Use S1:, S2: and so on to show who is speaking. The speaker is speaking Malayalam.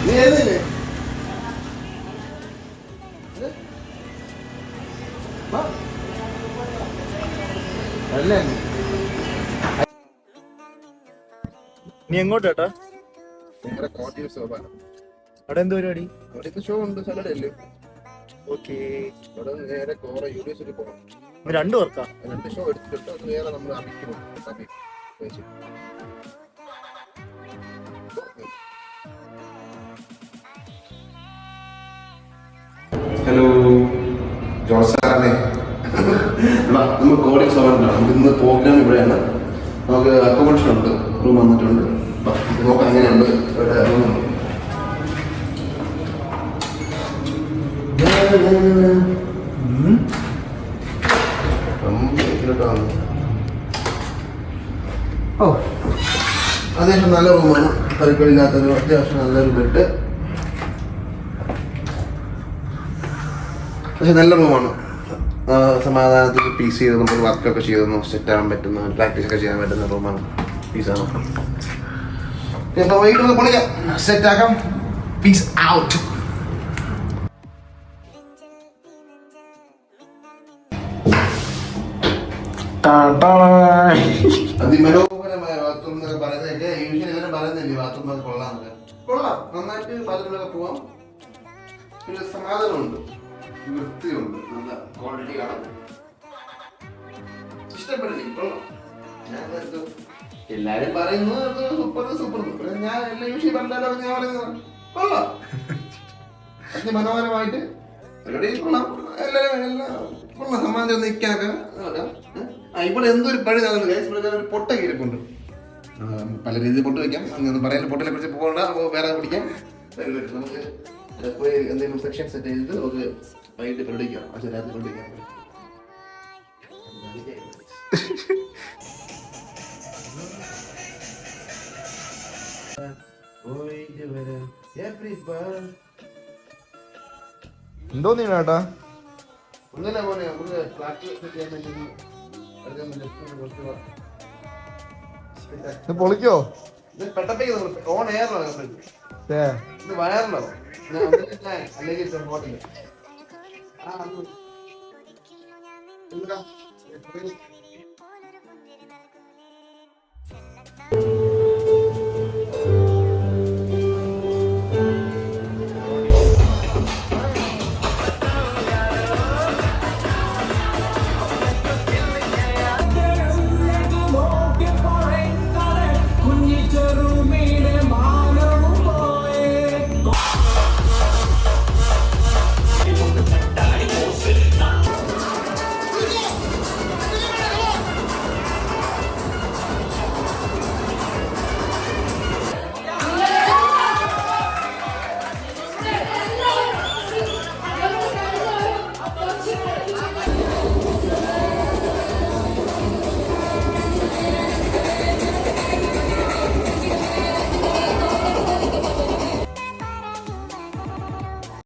S1: നീ ഏതില്ലേ അല്ലേ
S2: നീ എങ്ങോട്ടാ?
S1: നേരെ കോട്ടയം സോപാനം.
S2: അവിടെ എന്ത് പരിപാടി?
S1: അവിടെ ഇപ്പൊ ഷോ ഉണ്ട്, സാറ്റർഡേ അല്ലേ.
S2: ഓക്കെ.
S1: അവിടെ നേരെ കോറ യൂണിവേഴ്സിറ്റി പോകണം.
S2: രണ്ടു പേർക്കാ?
S1: 2 ഷോ എടുത്തിട്ട് അത് വേറെ നമ്മൾ അറിയിക്കണം. ഹലോ ജോസാറേ, നമ്മൾ കോഡിംഗ് സോവറിലാണ്. നമുക്ക് ഇന്ന് പ്രോഗ്രാം ഇവിടെയാണ്. നമുക്ക് അക്കോമഡേഷൻ ഉണ്ട്, റൂം വന്നിട്ടുണ്ട്. നോക്കാം അങ്ങനെയുണ്ട് ഇവിടെ റൂമുണ്ട്. ഓ, അത്യാവശ്യം നല്ല റൂമാണ്. കളിക്കളില്ലാത്തൊരു അത്യാവശ്യം നല്ലൊരു ബെഡ്. പക്ഷെ നല്ല റൂമാണ്. സമാധാനത്തിൽ പീസ് ചെയ്ത് നമുക്ക് വർക്കൊക്കെ ചെയ്തൊന്ന് സെറ്റ് ആകാൻ പറ്റുന്ന, പ്രാക്ടീസ് ഒക്കെ ചെയ്യാൻ പറ്റുന്ന റൂമാണ്. പീസാണ്. വൈകിട്ടൊന്ന് പൊളിക്കാം, സെറ്റ് ആക്കാം. Peace out. അതിമനോഹരമായ ബാത്റൂം എന്നൊക്കെ പറയുന്നതൊക്കെ യൂഷ്വലി എല്ലാവരും പറയുന്നില്ലേ ബാത്റൂം അത് കൊള്ളാന്നൊക്കെ. കൊള്ളാം, നന്നായിട്ട് ബാത്റൂമിലൊക്കെ പോവാം. പിന്നെ സമാധാനമുണ്ട്, വൃത്തിയുണ്ട്, നല്ല ക്വാളിറ്റി കാണാൻ ഇഷ്ടപ്പെട്ടില്ലേ? കൊള്ളാം. എല്ലാരും പറയുന്നത് സൂപ്പർ സൂപ്പർ സൂപ്പർ. ഞാൻ എല്ലാ യൂഷ്വലി പറഞ്ഞാലും ഞാൻ പറയുന്നത് കൊള്ളാം, അതിമനോഹരമായിട്ട് പരിപാടി കൊള്ളാം. എല്ലാവരും എല്ലാം കൊള്ളാം. സമാധാനം നിൽക്കാനൊക്കെ നോക്കാം. ഇവിടെ എന്തൊരു പഴി ഇവിടെ ഒരു പൊട്ടൊക്കെ ഇരിപ്പുണ്ട്. പല രീതിയിൽ പൊട്ട് വയ്ക്കാം. അങ്ങനെ പറയാൻ പൊട്ടിനെ കുറിച്ച് പോകണ്ട, വേറെ പിടിക്കാം. നമുക്ക് പോയി എന്തെങ്കിലും സെക്ഷൻ സെറ്റ് ചെയ്തിട്ട് നമുക്ക് വൈകിട്ട് പ്രകടിക്കാം. പക്ഷേ രാത്രി പ്രകടിക്കാം.
S2: എന്തോ നീട്ടാ
S1: ഒന്നല്ല പോലെ നമുക്ക് ഫ്ലാറ്റ് സെറ്റ് ചെയ്യാൻ വേണ്ടി
S2: പൊളിക്കോ?
S1: ഇത് പെട്ടപ്പേക്ക് ഓൺ എയറിലാണ് ഇത് വയറിലോ അല്ലെങ്കിൽ ഹോട്ടല്. ആ